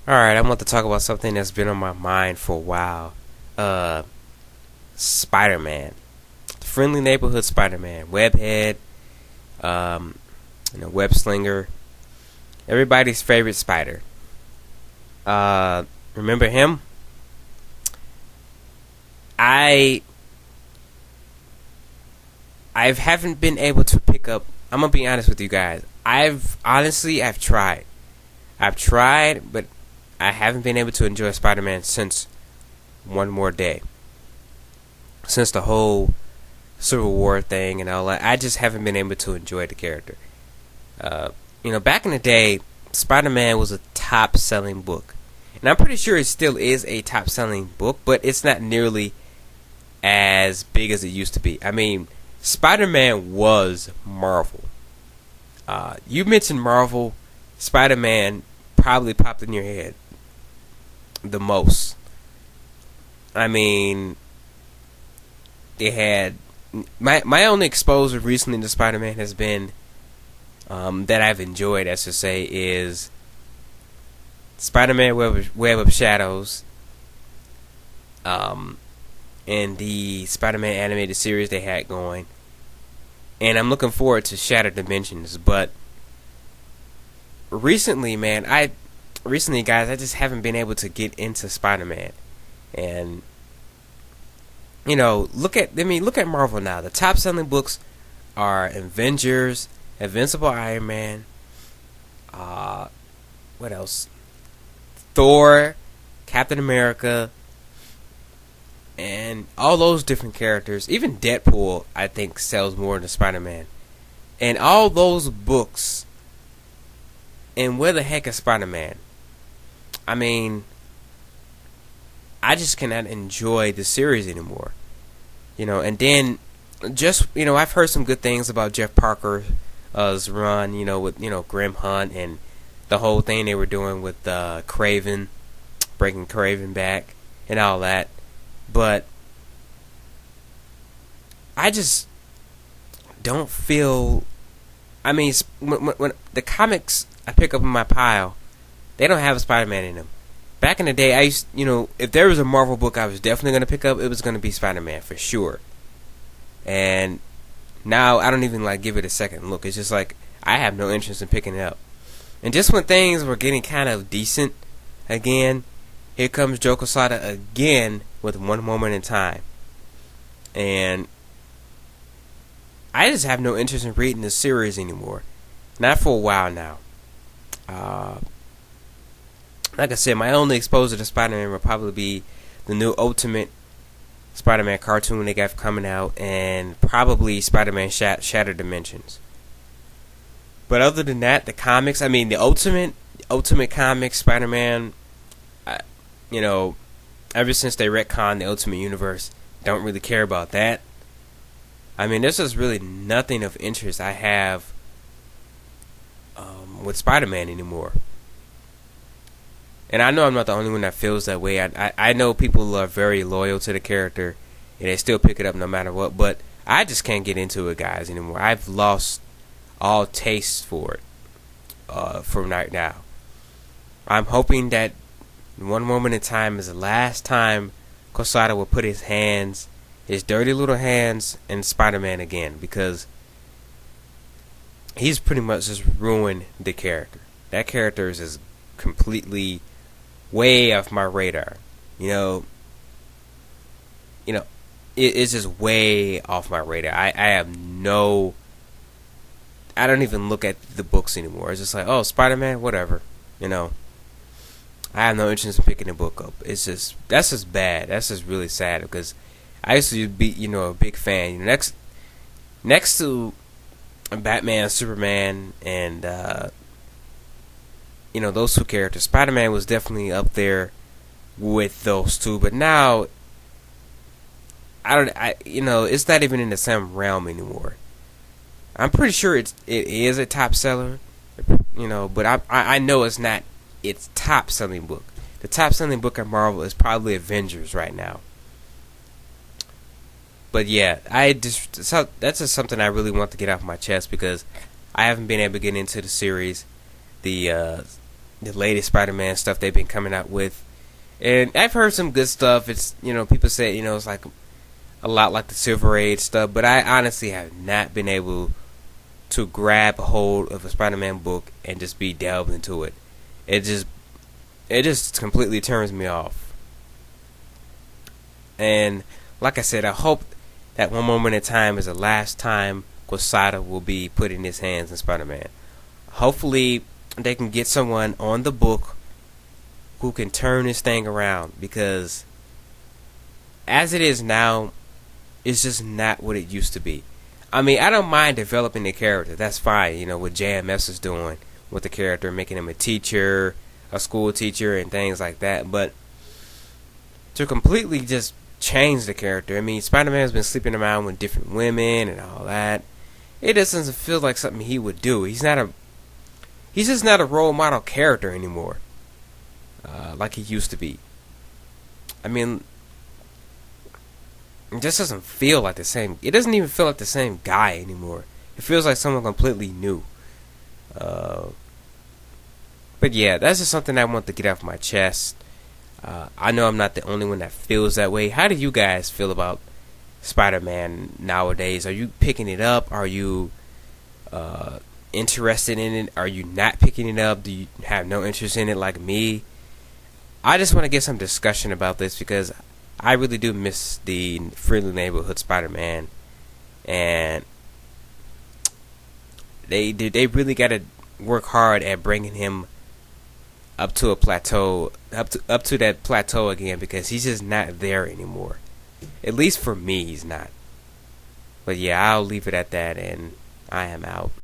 Alright, I want to talk about something that's been on my mind for a while. Uh, Spider-Man. Friendly neighborhood Spider-Man. Webhead, web slinger. Everybody's favorite spider. Remember him? I I haven't been able to pick up. I'm gonna be honest with you guys. I've tried. I've tried, but I haven't been able to enjoy Spider-Man since One More Day. Since the whole Civil War thing and all that, I just haven't been able to enjoy the character. Back in the day, Spider-Man was a top-selling book, and I'm pretty sure it still is a top-selling book, but it's not nearly as big as it used to be. I mean, Spider-Man was Marvel. You mentioned Marvel, Spider-Man probably popped in your head the most. I mean, it had my only exposure recently to Spider-Man has been that I've enjoyed, as to say, is Spider-Man Web of Shadows, and the Spider-Man animated series they had going, and I'm looking forward to Shattered Dimensions. But recently, guys, I just haven't been able to get into Spider-Man. And look at Marvel now. The top selling books are Avengers, Invincible Iron Man, what else? Thor, Captain America, and all those different characters. Even Deadpool, I think, sells more than Spider-Man. And all those books. And where the heck is Spider-Man? I mean, I just cannot enjoy the series anymore. And then I've heard some good things about Jeff Parker's run, with Grim Hunt and the whole thing they were doing with Craven, breaking Craven back and all that. But I just don't feel. I mean, when the comics I pick up in my pile, they don't have a Spider-Man in them. Back in the day, I used, if there was a Marvel book I was definitely going to pick up, it was going to be Spider-Man for sure. And now I don't even give it a second look. It's just I have no interest in picking it up. And just when things were getting kind of decent again, here comes Joe Quesada again with One Moment in Time. And I just have no interest in reading this series anymore. Not for a while now. Like I said, my only exposure to Spider-Man will probably be the new Ultimate Spider-Man cartoon they got coming out, and probably Spider-Man Shattered Dimensions. But other than that, the comics, the Ultimate comics, Spider-Man, ever since they retconned the Ultimate Universe, don't really care about that. There's just really nothing of interest I have with Spider-Man anymore. And I know I'm not the only one that feels that way. I know people are very loyal to the character, and they still pick it up no matter what. But I just can't get into it, guys, anymore. I've lost all taste for it from right now. I'm hoping that One Moment in Time is the last time Quesada will put his dirty little hands, in Spider-Man again, because he's pretty much just ruined the character. That character is just completely way off my radar. It's just way off my radar. I don't even look at the books anymore. It's just oh, Spider-Man, whatever. I have no interest in picking the book up. That's just bad. That's just really sad, because I used to be, a big fan. Next to Batman, Superman, and those two characters, Spider-Man was definitely up there with those two. But now, it's not even in the same realm anymore. I'm pretty sure it is a top seller, but I know it's not its top selling book. The top selling book at Marvel is probably Avengers right now. But yeah, that's just something I really want to get off my chest, because I haven't been able to get into the series. The the latest Spider-Man stuff they've been coming out with. And I've heard some good stuff. It's, people say, it's like a lot like the Silver Age stuff, but I honestly have not been able to grab a hold of a Spider-Man book and just be delved into it. It just completely turns me off. And like I said, I hope that One Moment in Time is the last time Quesada will be putting his hands in Spider-Man. Hopefully they can get someone on the book who can turn this thing around, because as it is now, it's just not what it used to be. I mean, I don't mind developing the character. That's fine, what JMS is doing with the character, making him a teacher, a school teacher, and things like that. But to completely just change the character, I mean, Spider-Man has been sleeping around with different women and all that. It just doesn't feel like something he would do. He's just not a role model character anymore, like he used to be. I mean, it just doesn't feel like the same. It doesn't even feel like the same guy anymore. It feels like someone completely new. But yeah, that's just something I want to get off my chest. I know I'm not the only one that feels that way. How do you guys feel about Spider-Man nowadays? Are you picking it up? Are you interested in it? Are you not picking it up? Do you have no interest in it like me? I just want to get some discussion about this, because I really do miss the friendly neighborhood Spider-Man, and they really got to work hard at bringing him up to a plateau, up to that plateau again, because he's just not there anymore. At least for me, he's not. But yeah, I'll leave it at that, and I am out.